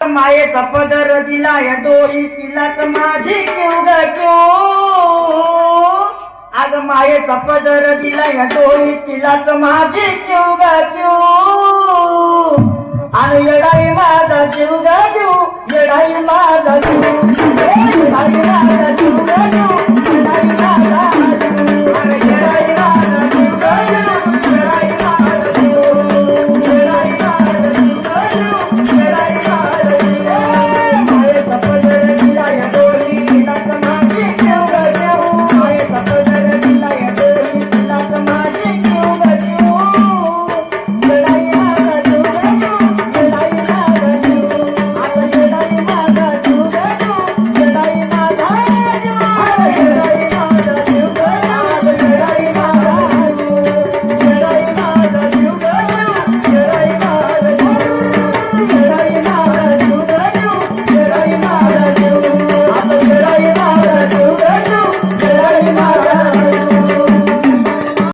मायेचा पदर दिलाय डोळी तिलाच माझी क्यू ग क्यू. अग मायेचा पदर दिलाय डोळी तिलाच माझी क्यू ग क्यू. आणि येडाई माझा जीव ग